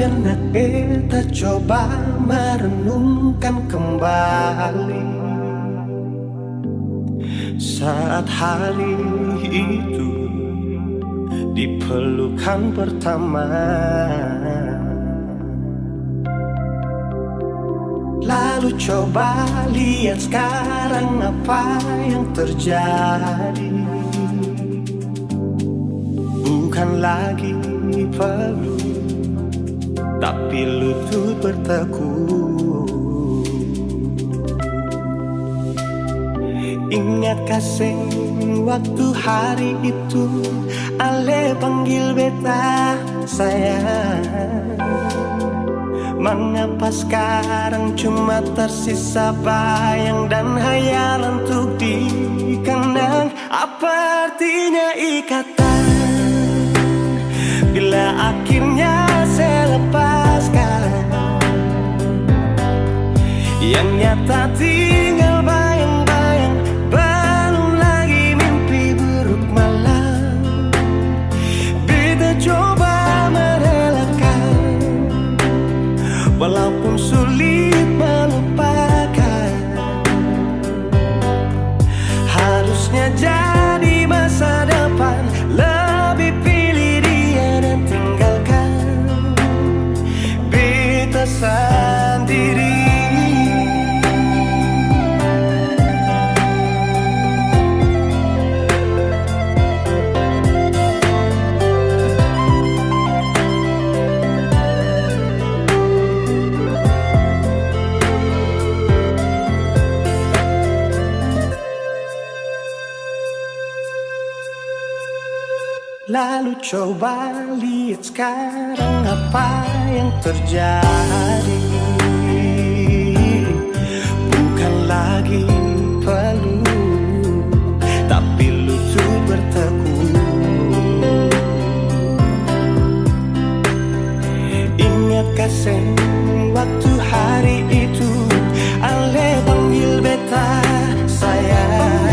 Sejenak beta coba merenungkan kembali saat hari itu di pelukan pertama. Lalu coba lihat sekarang apa yang terjadi. Bukan lagi peluk, tapi lutut bertekuk. Ingat kasih waktu hari itu Ale panggil beta sayang. Mengapa sekarang cuma tersisa bayang dan hayalan untuk dikenang? Apa artinya ikatan bila akhirnya saya lepaskan? Yang nyata tinggal bayang-bayang, belum lagi mimpi buruk malam. Beta coba merelakan, walaupun sulit melupakan. Harusnya jadi masa depan, lebih pilih dia dan tinggalkan beta sendiri. Lalu coba lihat sekarang apa yang terjadi. Bukan lagi peluk, tapi lutut bertekuk. Ingat kasih waktu hari itu Ale panggil beta sayang.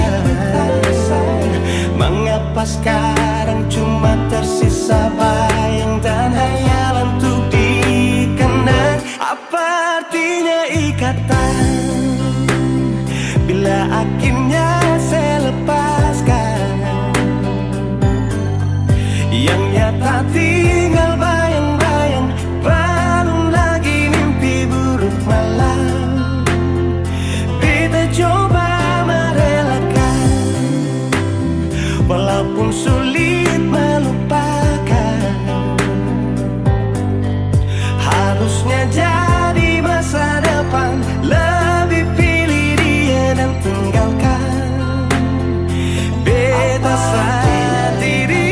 Mengapa sekarang cuma tersisa bayang dan hayalan untuk dikenang? Apa artinya ikatan bila akhirnya saya lepaskan? Yang nyata tinggal bayang-bayang, belum lagi mimpi buruk malam. Beta coba merelakan, walaupun sulit melupakan. Harusnya jadi masa depan, lebih pilih dia dan tinggalkan beta sendiri.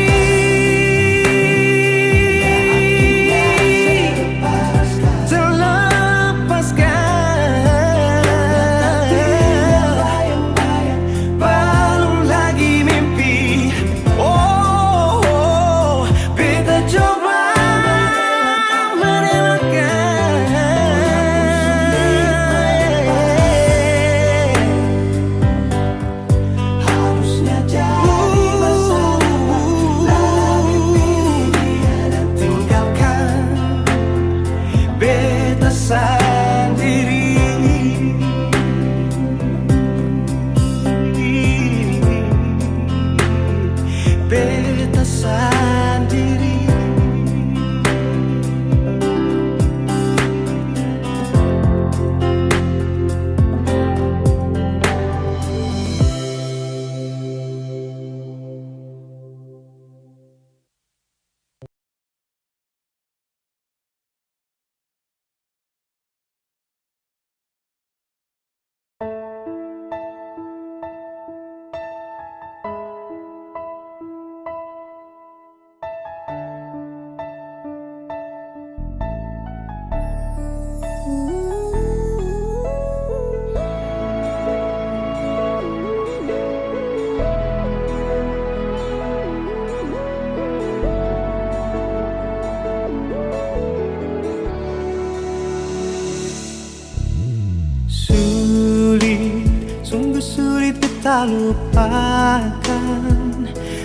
tak lupakan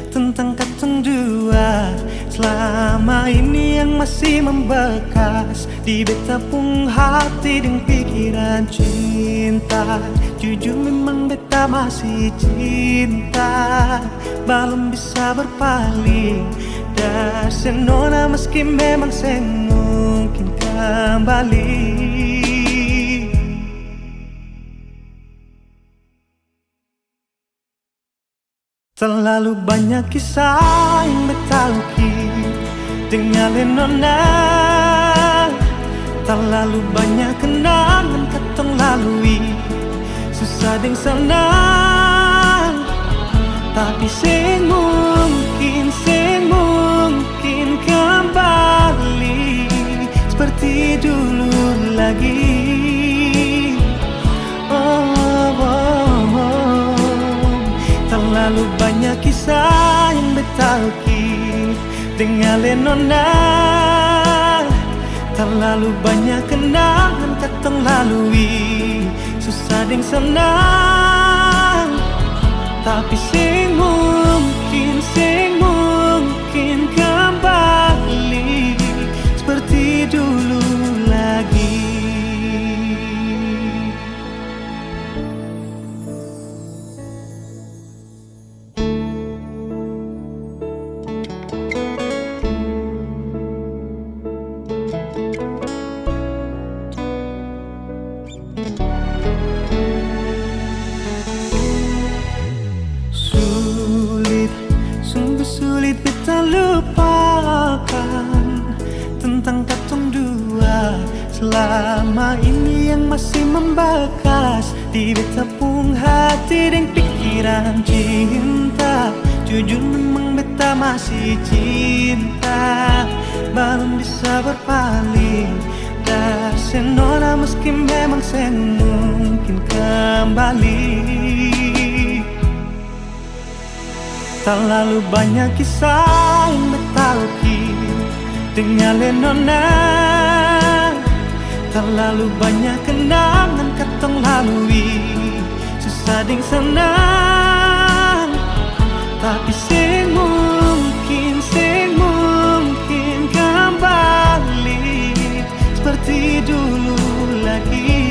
tentang katong dua selama ini yang masih membekas di beta pung hati dan pikiran cinta. Jujur memang beta masih cinta, belum bisa berpaling dari nona meski memang saya mungkin kembali. Terlalu banyak kisah yang beta ukir dengan nona, terlalu banyak kenangan katong lalui, susah deng senang, tapi sing mungkin kembali seperti dulu lagi. Terlalu banyak kisah yang beta ukir dengan nona, terlalu banyak kenangan katong lalui, susah deng senang, tapi sing mungkin kembali seperti dulu lagi. Sulit beta lupakan tentang katong dua. Selama ini yang masih membekas di beta pung hati dan pikiran cinta. Jujur memang beta masih cinta, belum bisa berpaling dari nona meski memang saya mungkin kembali. Terlalu banyak kisah yang beta ukir dengan nona, terlalu banyak kenangan katong lalui, susah deng senang, tapi sing mungkin kembali seperti dulu lagi.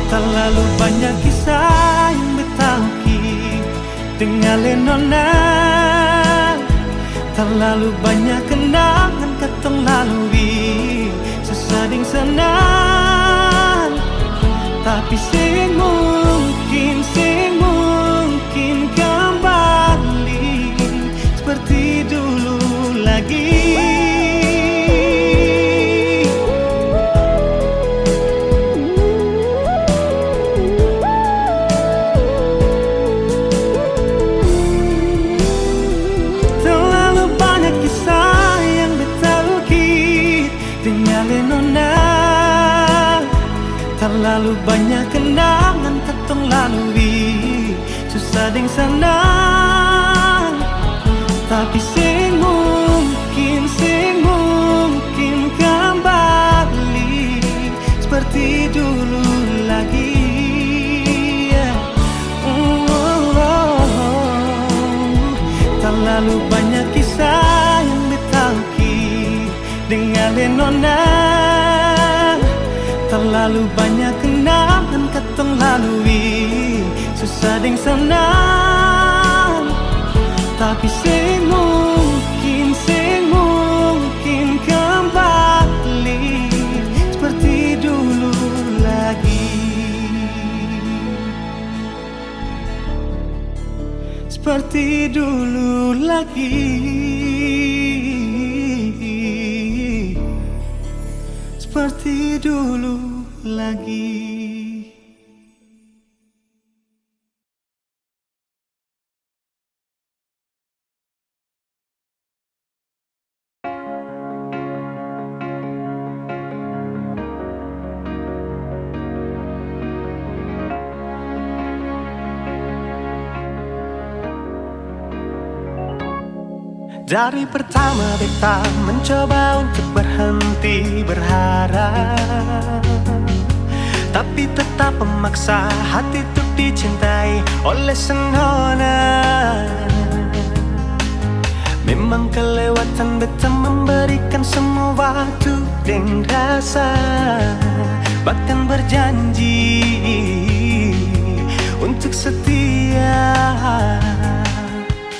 Terlalu banyak kisah yang beta ukir dengan nona, terlalu banyak kenangan katong lalui, susah deng senang, tapi sing mungkin kembali seperti dulu lagi. Terlalu banyak kenangan katong lalui, susah deng senang, tapi sing mungkin kembali seperti dulu lagi. Terlalu banyak kisah yang beta ukir dengan nona, terlalu banyak kenangan katong lalui, susah deng senang, tapi sing mungkin kembali seperti dulu lagi. Seperti dulu lagi. Seperti dulu lagi. Dari pertama beta mencoba untuk berhenti berharap, tapi tetap memaksa hati untuk dicintai oleh senona. Memang kelewatan beta memberikan semua waktu dan rasa, bahkan berjanji untuk setia.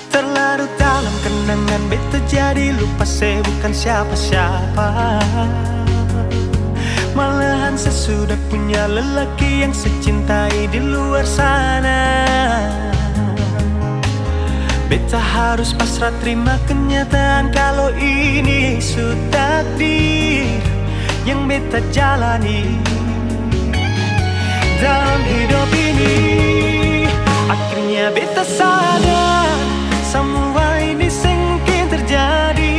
Terlarut dalam kenangan beta jadi lupa saya bukan siapa-siapa. Malahan saya sudah punya lelaki yang saya cintai di luar sana. Beta harus pasrah terima kenyataan kalau ini sudah takdir yang beta jalani dalam hidup ini. Akhirnya beta sadar semua ini sengkin terjadi.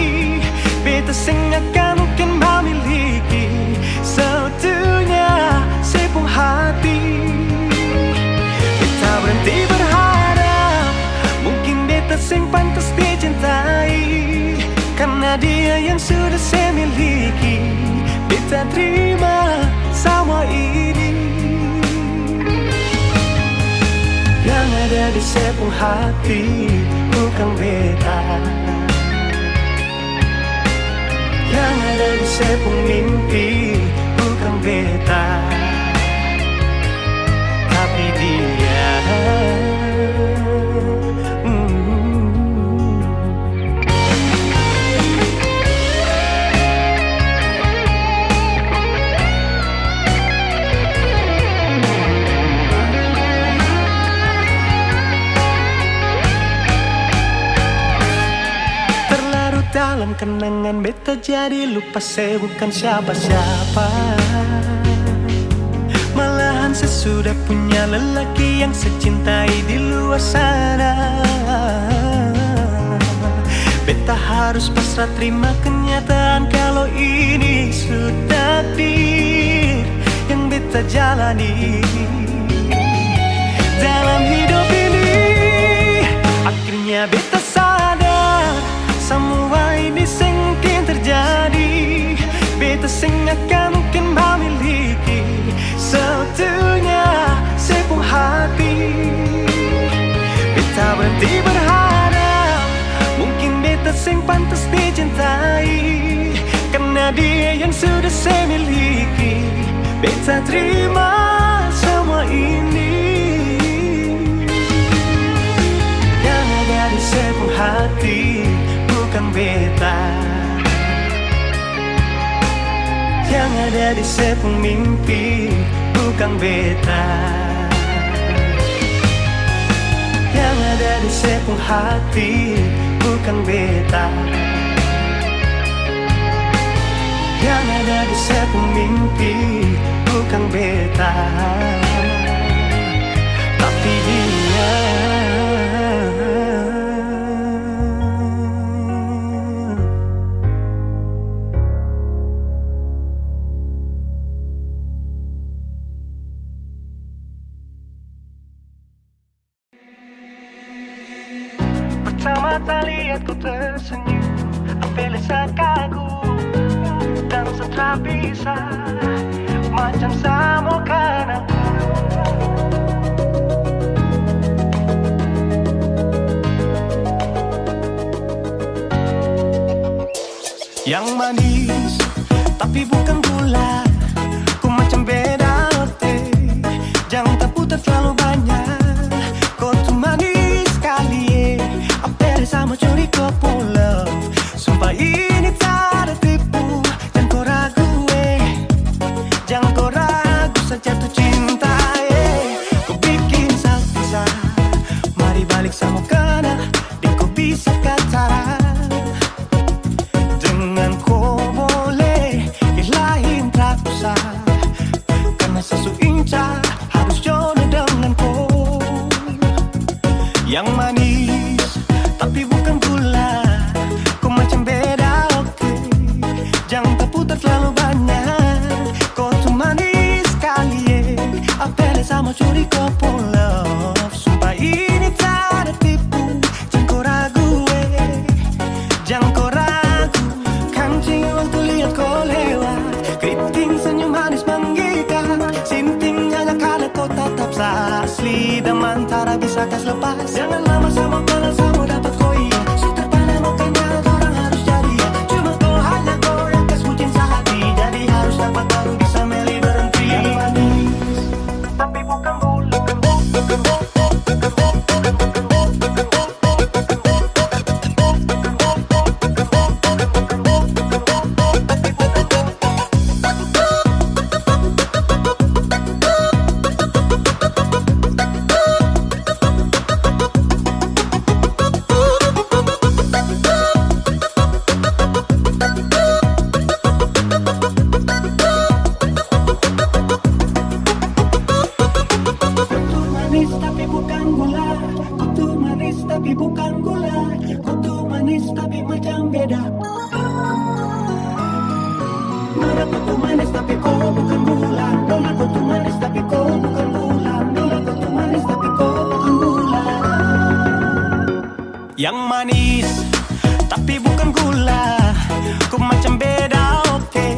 Beta akan mungkin memiliki seutuhnya sepenuh hati. Beta berhenti berharap mungkin beta sing pantas dicintai, karena dia yang sudah saya miliki. Beta terima semua ini. Yang ada di sepenuh hati bukan beta, yang ada di sepenuh mimpi bukan beta, tapi dia. Dalam kenangan beta jadi lupa saya bukan siapa-siapa. Malahan saya sudah punya lelaki yang saya cintai di luar sana. Beta harus pasrah terima kenyataan kalau ini sudah takdir yang beta jalani dalam hidup ini. Akhirnya beta sadar semua ini sengkin terjadi. Beta akan mungkin memiliki seutuhnya sepenuh hati. Beta berhenti berharap mungkin beta sing pantas dicintai, karena dia yang sudah saya miliki. Beta terima semua ini. Yang ada di sepenuh hati bukan beta, yang ada di sepenuh mimpi bukan beta, yang ada di sepenuh hati bukan beta, yang ada di sepenuh mimpi bukan beta, tapi dia. Pertama lihat ku tersenyum, ambil kagum dan setelah bisa macam sama kan aku. Yang manis tapi bukan gula, ku macam beda roti, jangan tak putar terlalu banyak. Kau tuh manis sekali, sama curi kau pulau. Sumpah ini tak ada tipu, jangan kau ragu jangan kau ragu saja tuh cinta kau bikin salsa, mari balik sama kana, dan kau bisa kata dengan kau boleh ilahin tak usah, karena sesu inca harus jodoh dengan kau. Yang manis tapi bukan gula, kau macam beda oke, jangan kau putar terlalu banyak. Kau tuh manis sekali apel sama curi kau pulau. Sumpah ini tak ada tipu, jangan kau ragu jangan kau ragu. Kancing waktu lihat kau lewat, keriting senyum manis menggigit, sinting asli dan mantara bisa kas lepas. Jangan lama sama kalau sama dapat koi. Sudah pada makanya orang harus jadi. Cuma kau hanya kau yang kas bucin sehati. Jadi harus dapat baru bisa meli berhenti. Yang manis tapi bukan gula. Tapi bukan gula, kutu manis tapi macam beda. Nona kutu manis tapi kau bukan gula. Nona kutu manis tapi kau bukan gula. Nona kutu manis tapi kau bukan gula. Yang manis tapi bukan gula. Ku macam beda, oke.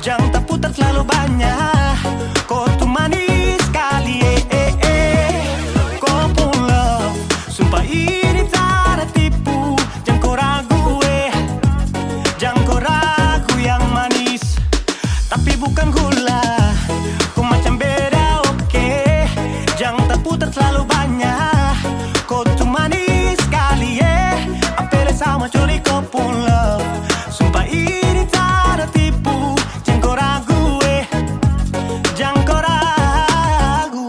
Jangan tak putar terlalu banyak. Kau tuh manis sekali, Kau pun love. Sumpah ini tak ada tipu. Jangan kau ragu, Jangan kau ragu. Yang manis tapi bukan gula. Kau macam beda, oke. Jangan tak putar terlalu banyak. Kau tuh manis sekali, Apel sama curi kau pun love. Sumpah ini tak ada tipu. Jangan kau ragu, Jangan kau ragu.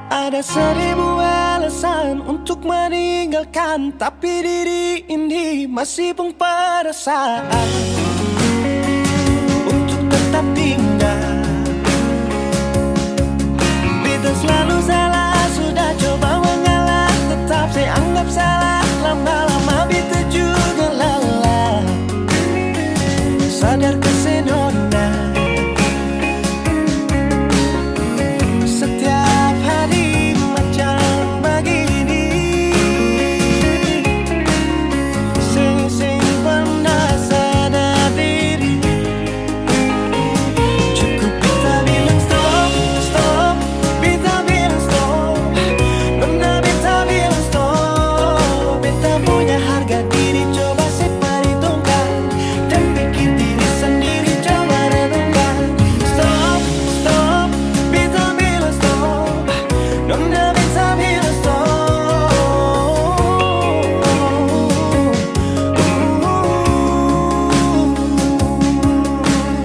Ada 1000 alasan untuk meninggalkan, tapi diri ini masih pun perasaan untuk tetap tinggal. Beta selalu salah, sudah coba mengalah, tetap saya anggap salah. Lama-lama beta juga lelah. Sadar kesenona setiap hari macam begini. Sing pernah sadar diri. Cukup beta bilang stop, stop. Beta bilang stop. Nona beta bilang stop. Beta punya harga diri, coba seperhitungkan. Dan pikir diri sendiri, coba renungkan. Stop, stop. Beta bilang stop. Nona beta bilang stop.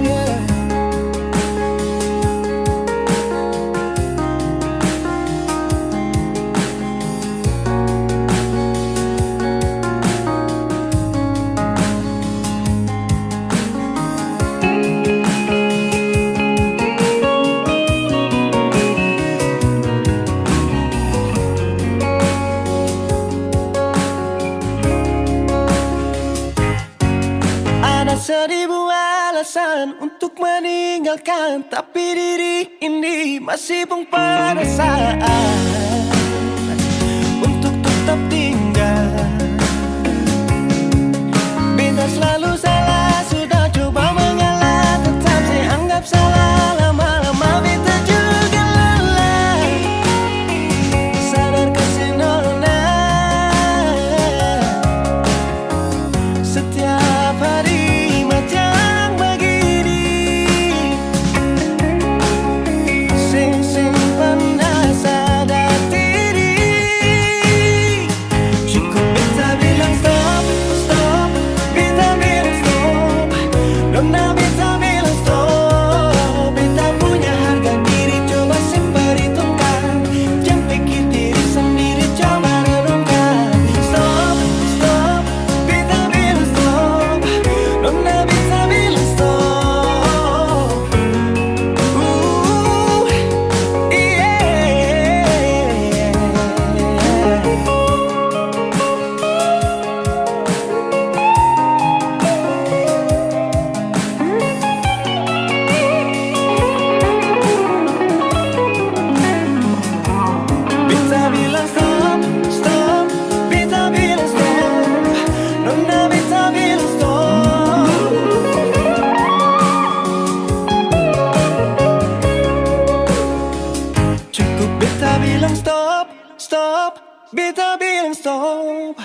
Yeah. Ada 1000 alasan untuk meninggalkan, tapi diri ini masih pun perasaan untuk tetap tinggal. Beta selalu salah, sudah coba mengalah, tetap saya anggap salah. Lama-lama beta juga lelah. Sadar kesenona setiap hari macam begini. Sing pernah sadar diri. Cukup beta bilang stop, stop. Beta bilang Beta bilang stop, stop, beta bilang stop.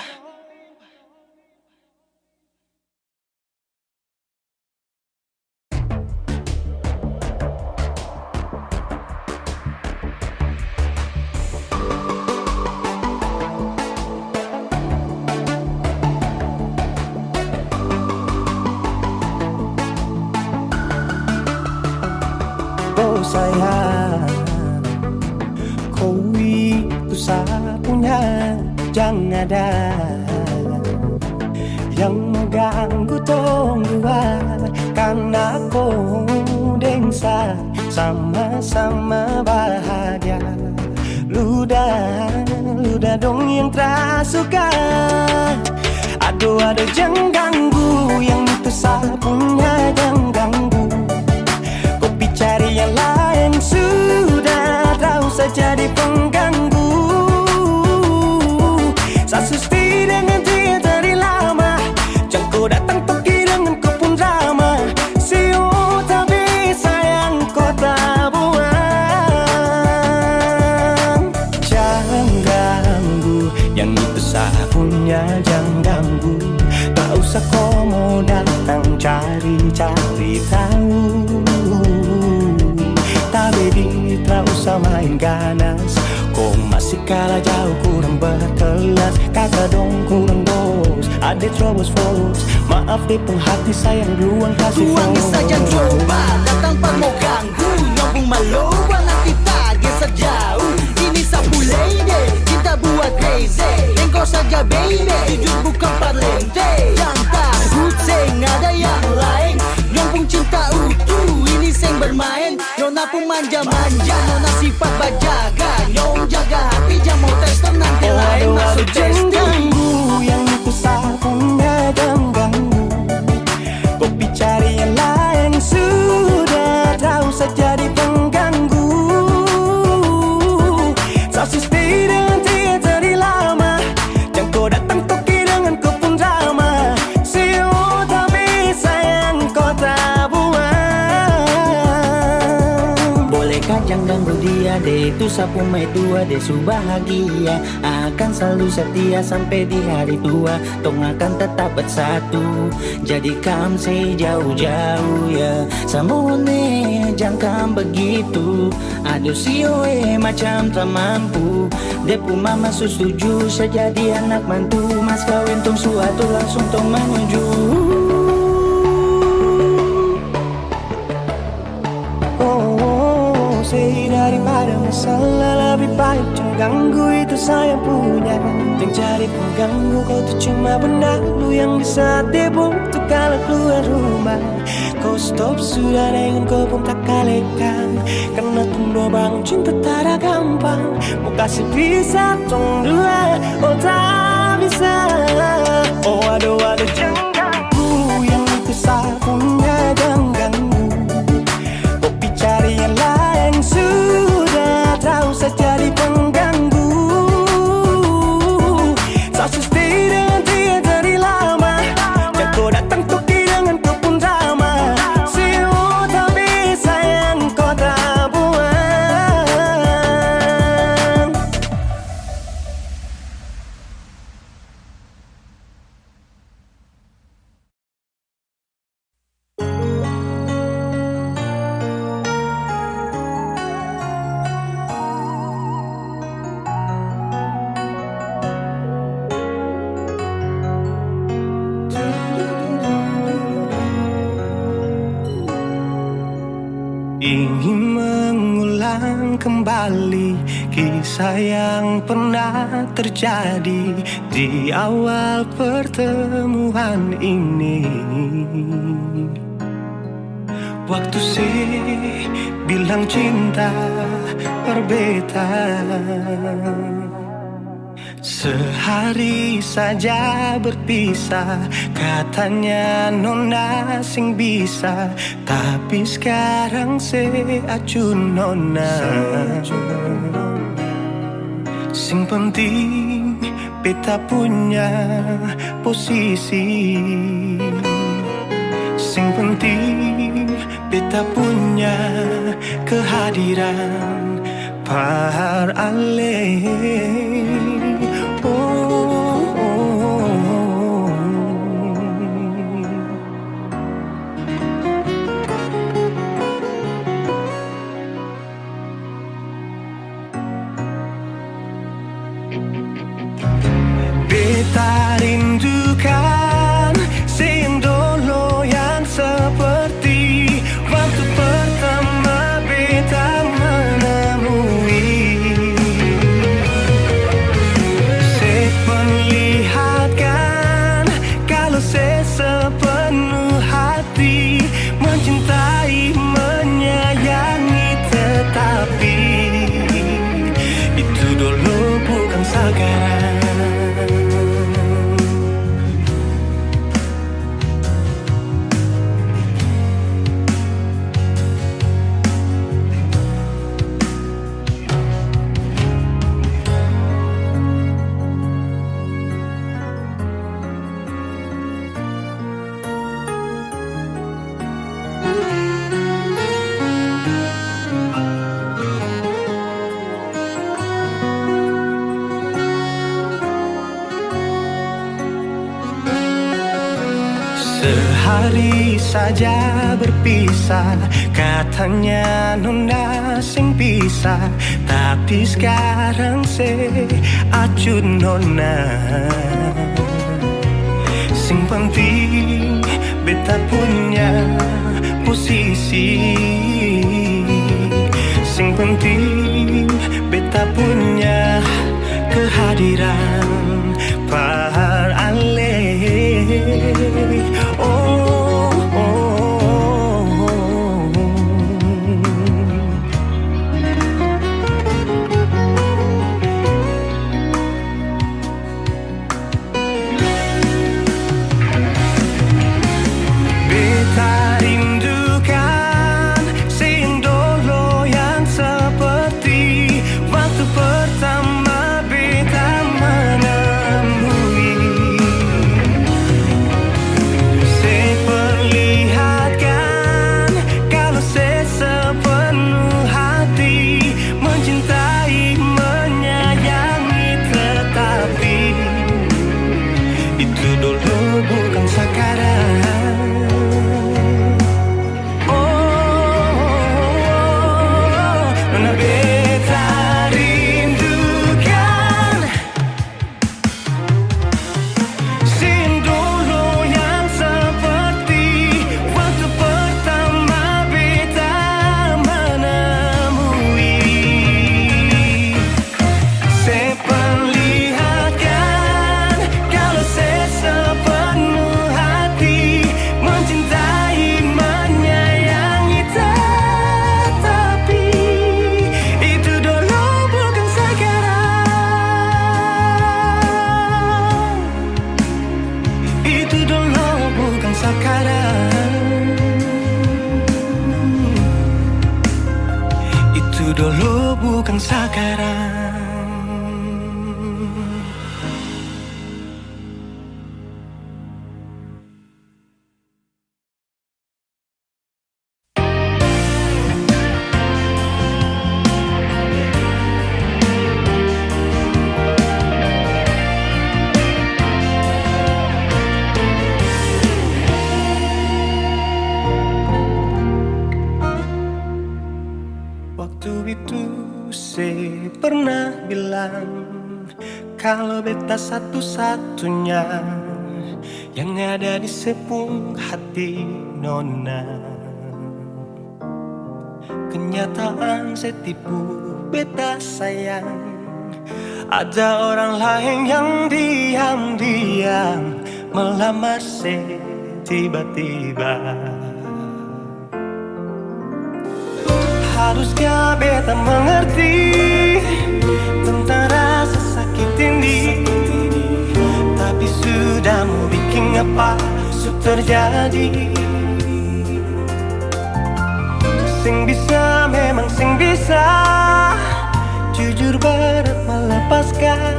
Oh sayang, kau itu sapunya, jangan ada yang mengganggu tong dua. Karena kau dengsa sama-sama bahagia. Luda dong yang tersuka. Aduh jangan ganggu, yang itu sapunya jangan ganggu. Cari yang lain sudah, tak usah jadi pengganggu. Sasusti dengan dia dari lama, jangan kau datang pergi dengan kau pun drama. Siu tapi sayang kau tak buang. Jangan ganggu, yang itu sapunya jangan ganggu. Tak usah kau mau datang cari-cari tahu. Baby, tak usah main ganas. Kau masih kalah jauh, kurang berkelas. Kakak dong kurang dos, ada troubles folks. Maaf deh penghati sayang duluan kasih Tuang saja coba, datang pak mau ganggu. Nyambung malu, nanti target sejauh. Ini sapu lady, cinta buat crazy. Engkau saja baby, jujur bukan parlente. Yang takut seng ada yang lain. Nyambung cinta utuh, ini seng bermain. Nona pun manja-manja, nona sifat bajaga. Nyong jaga hati, jangan mau tester nanti lain masuk testing. Ganggu, yang itu sapunya jangan ganggu. Kopi cari yang lain sudah, tak usah jadi pengganggu. Sasis dengan dia dari lama, jangan kau datang toki dengan kau pun drama. Siu tapi sayang kau tak buang. Bolehkah jangan ganggu dia deh, itu sapu mai tua deh su bahagia. Akan selalu setia sampai di hari tua. Tong akan tetap bersatu, jadikan sejauh-jauh ya. Samone jangan begitu. Aduh sioe macam tak mampu. Depu mama setuju sejadi anak mantu. Mas kawin tong suatu langsung tong menuju. Daripada masalah lebih baik jangan ganggu, itu saya punya. Jangan cari pengganggu, kau tuh cuma benda lu yang bisa dibutuh kalau keluar rumah. Kau stop sudah dengan kau pun tak kalekan. Karena tunggu bangun cinta tak ada gampang. Mau kasih bisa tong dua, oh tak bisa. Oh aduh jangan ganggu, yang itu sapunya jangan ganggu. Kopi cari yang lain sudah, tak usah jadi pengganggu. Sasusti dengan dia dari lama, jangan kau datang toki dengan kau pun drama. Siu tapi sayang kau tak buang. Ingin mengulang kembali kisah yang pernah terjadi di awal pertemuan ini. Waktu sih bilang cinta berbeda, sehari saja berpisah. Katanya nona sing bisa, tapi sekarang seacun nona. Sing penting beta punya posisi. Sing penting beta punya kehadiran par alle. Oh, oh, oh. Beta rindukan siang dulu yang seperti waktu pertama beta menemui. Seperlihatkan kalau saya sepenuh hati mencintai, menyayangi, tetapi itu dulu bukan sekarang. Sehari saja berpisah, katanya nona sing pisah, tapi sekarang se acuh nona. Sing penting beta punya posisi, sing penting beta punya kehadiran par alle. Oh, oh, oh. Beta rindukan siang dulu yang seperti waktu pertama beta menemui. Seperlihatkan kalau saya sepenuh hati mencintai, menyayangi, tetapi itu dulu bukan sekarang. Oh, nona beta rindukan siang dulu yang seperti waktu pertama beta menemui. Seperlihatkan kalau saya sepenuh hati mencintai, menyayangi, tetapi itu dulu bukan sekarang. Itu dulu bukan sekarang. Itu dulu bukan sekarang. Waktu itu saya pernah bilang kalau beta satu-satunya yang ada di sepung hati nona. Kenyataan saya tipu beta sayang, ada orang lain yang diam-diam melamar saya tiba-tiba. Haruskah beta mengerti tentang rasa sakit ini, tapi sudah mau bikin apa terjadi. Sing bisa, memang sing bisa jujur berat melepaskan.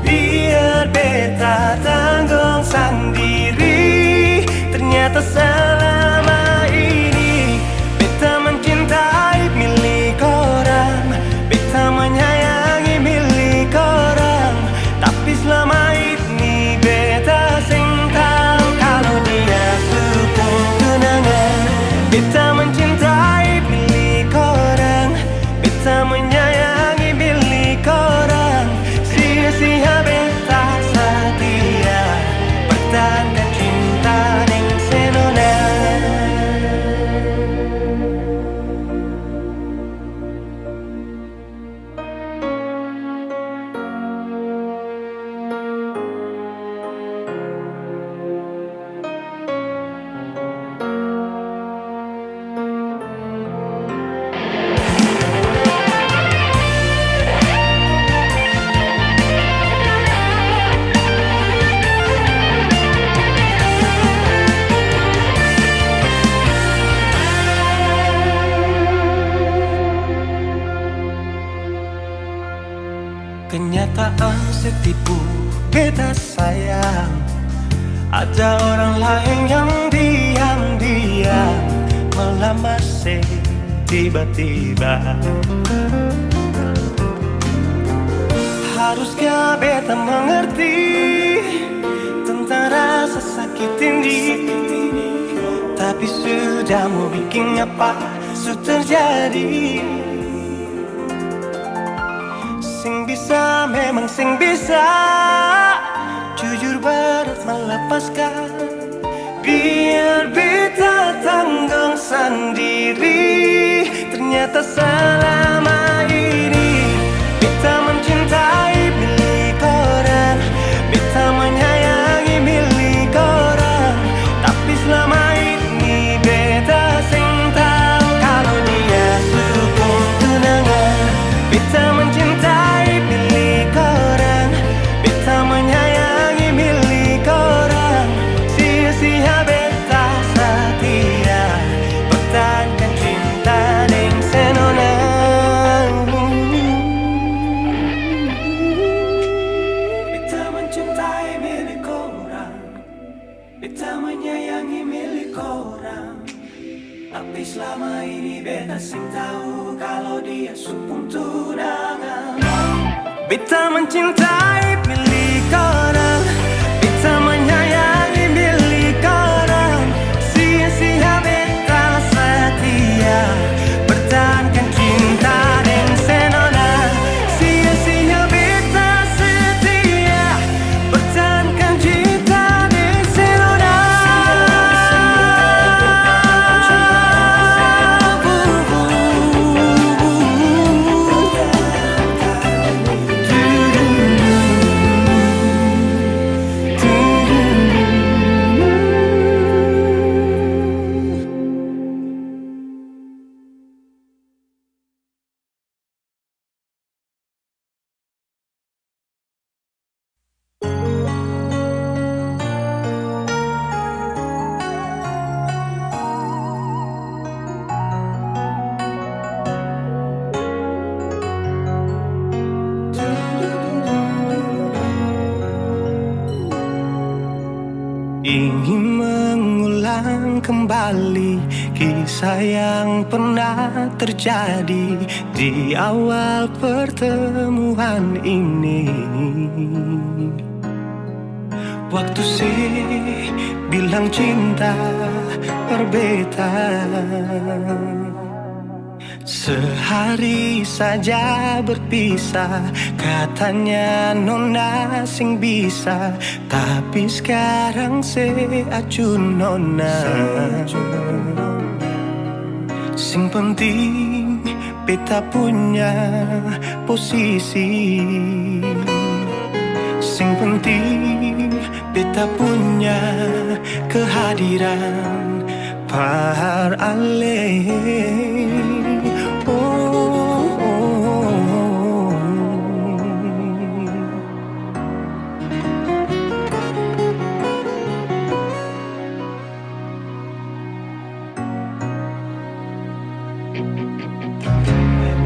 Biar beta tanggung sendiri. Ternyata selama ini beta mencintai milik orang. Beta Kenyataan setipu beta sayang. Ada orang lain yang diam-diam melamar tiba-tiba. Haruskah beta mengerti tentang rasa sakit ini, tapi sudah mau bikin apa sudah terjadi. Sing bisa, memang sing bisa jujur berat melepaskan. Biar beta tanggung sendiri. Ternyata selama ini beta mencintai milik orang, beta menyayangi milik orang. Tapi selama ini beta sing tahu kalau dia sukun tunangan. Beta mencintai milik orang, beta menyayangi milik orang. Sia-sia beta setia pertahankan cinta deng senonan. Beta mencintai milik orang, beta menyayangi milik orang. Tapi selama ini beta sing tahu kalau dia supung tunangan. Beta mencintai milik orang, beta menyayangi milik orang. Sia-sia beta setia pertahankan cinta dan senona. Sia-sia beta setia pertahankan cinta dan senona. Ingin mengulang kembali kisah yang pernah terjadi di awal pertemuan ini. Waktu bilang cinta perbedaan. Sehari saja berpisah, katanya nona sing bisa. Tapi sekarang acun nona. Sing penting beta punya posisi. Sing penting beta punya kehadiran par aleh.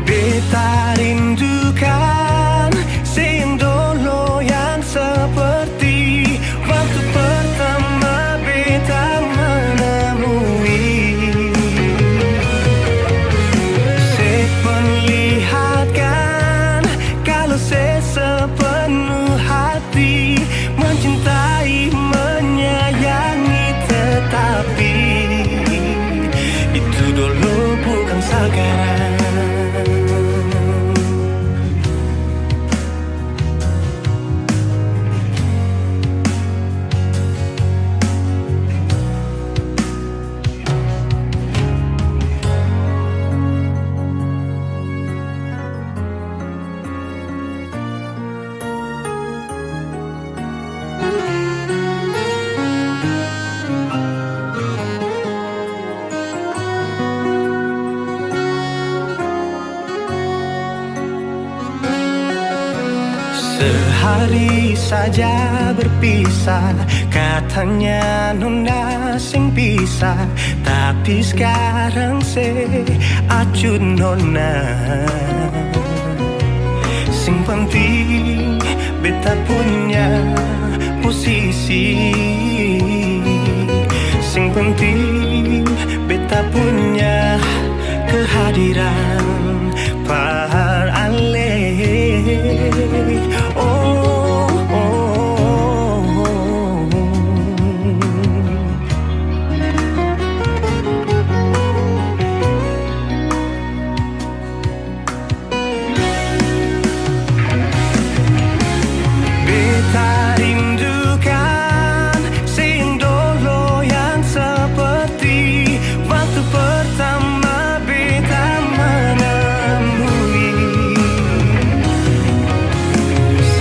Beta rindukan sing dulu yang seperti waktu pertama beta menemui. Perlihatkan kalau sepenuh hati mencintai, menyayangi, tetapi itu dulu bukan sekarang. Sehari saja berpisah, katanya nona sing bisa. Tapi sekarang acun nona. Sing penting beta punya posisi. Sing penting beta punya kehadiran par ale. Oh, oh, oh. Beta rindukan siang dulu yang seperti waktu pertama beta menemui.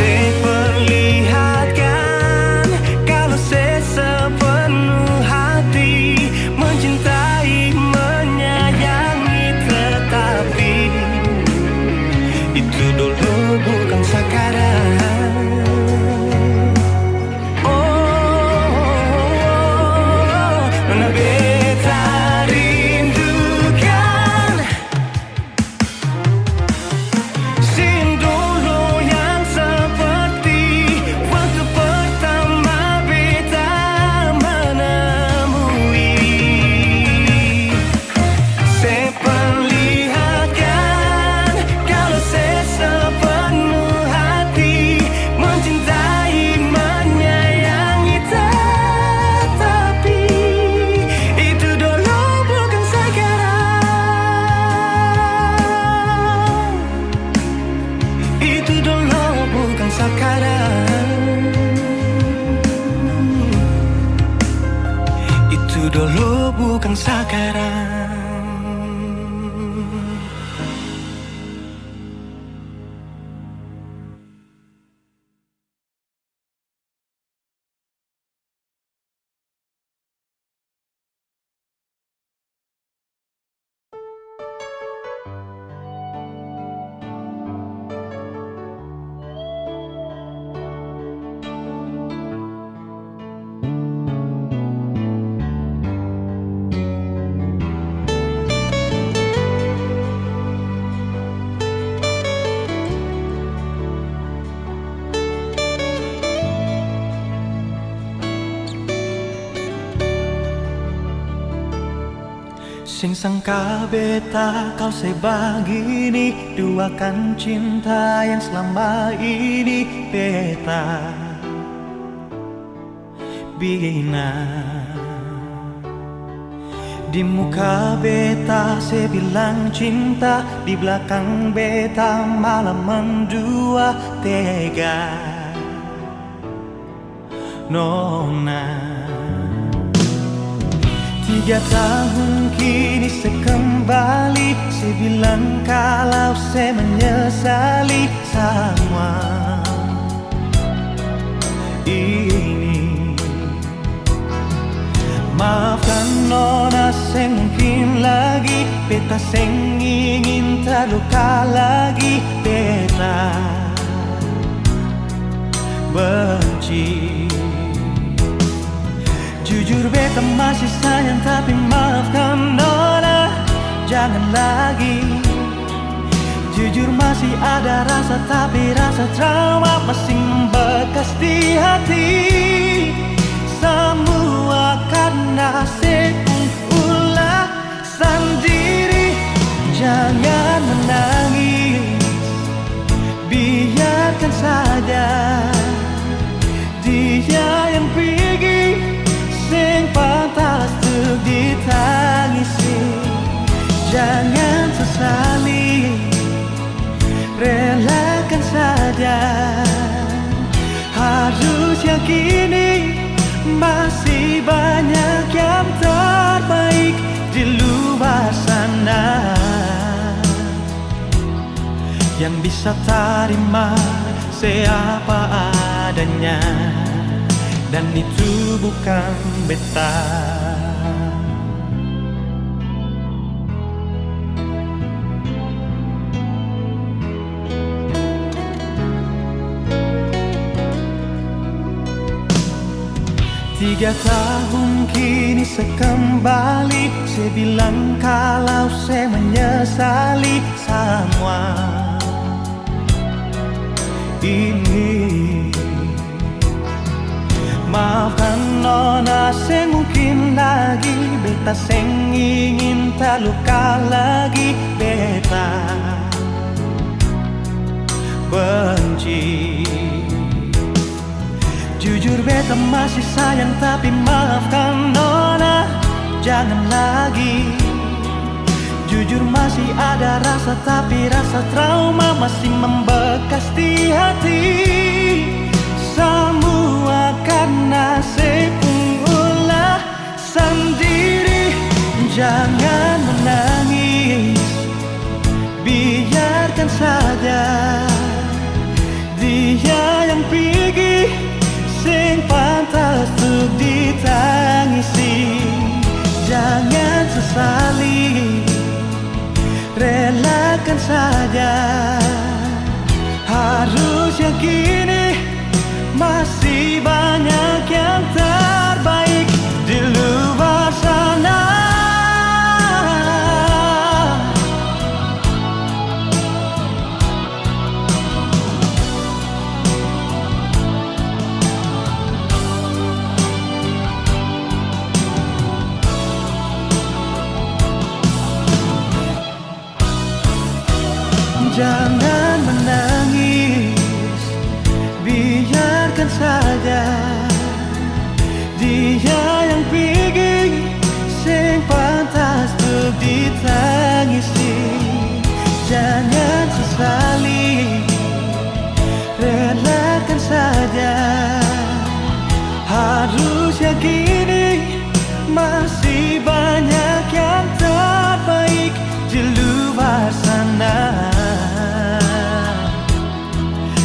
Seperlihatkan kalau saya sepenuh hati mencintai, menyayangi, tetapi itu dulu bukan sekarang. Itu dulu bukan sekarang. Sing sangka beta kau sebegini, duakan cinta yang selama ini beta bina. Di muka beta sebilang cinta, di belakang beta malah mendua tega. Nona 3 tahun kini sekembali, saya bilang kalau saya menyesali semua ini. Maafkan nona, saya mungkin lagi beta seng ingin terluka lagi. Beta benci, jujur beta masih sayang, tapi maafkan nona, jangan lagi. Jujur masih ada rasa, tapi rasa trauma masih membekas di hati. Semua karena ulah sendiri. Jangan menangis, biarkan saja dia yang pergi, sing pantas untuk ditangisi. Jangan sesali, relakan saja. Harus yakini masih banyak yang terbaik di luar sana, yang bisa terima siapa adanya. Dan itu bukan beta. Tiga tahun kini sekembali, saya bilang kalau saya menyesali semua ini. Maafkan nona sing mungkin lagi beta sing ingin terluka lagi beta benci. Jujur beta masih sayang tapi maafkan nona jangan lagi. Jujur masih ada rasa tapi rasa trauma masih membekas di hati. Semua karena ulah sendiri. Jangan menangis, biarkan saja. Dia yang pergi sing pantas untuk ditangisi. Jangan sesali, relakan saja. Harusnya kini masih banyak yang terbaik di luar sana. Jangan menangis, biarkan saja. Dia yang pergi sing pantas untuk ditangisi. Jangan sesali, relakan saja. Harusnya kini masih banyak yang terbaik di luar sana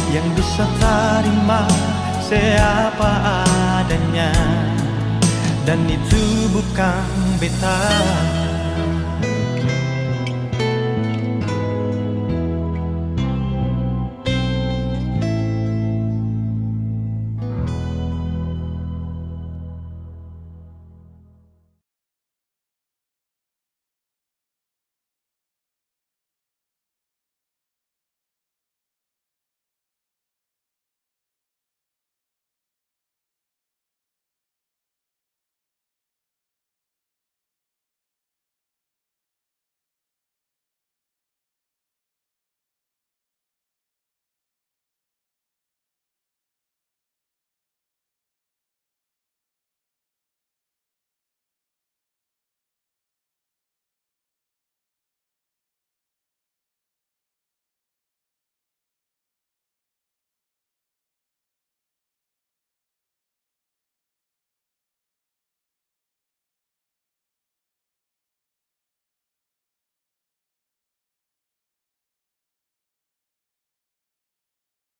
yang bisa terima siapa adanya, dan itu bukan beta.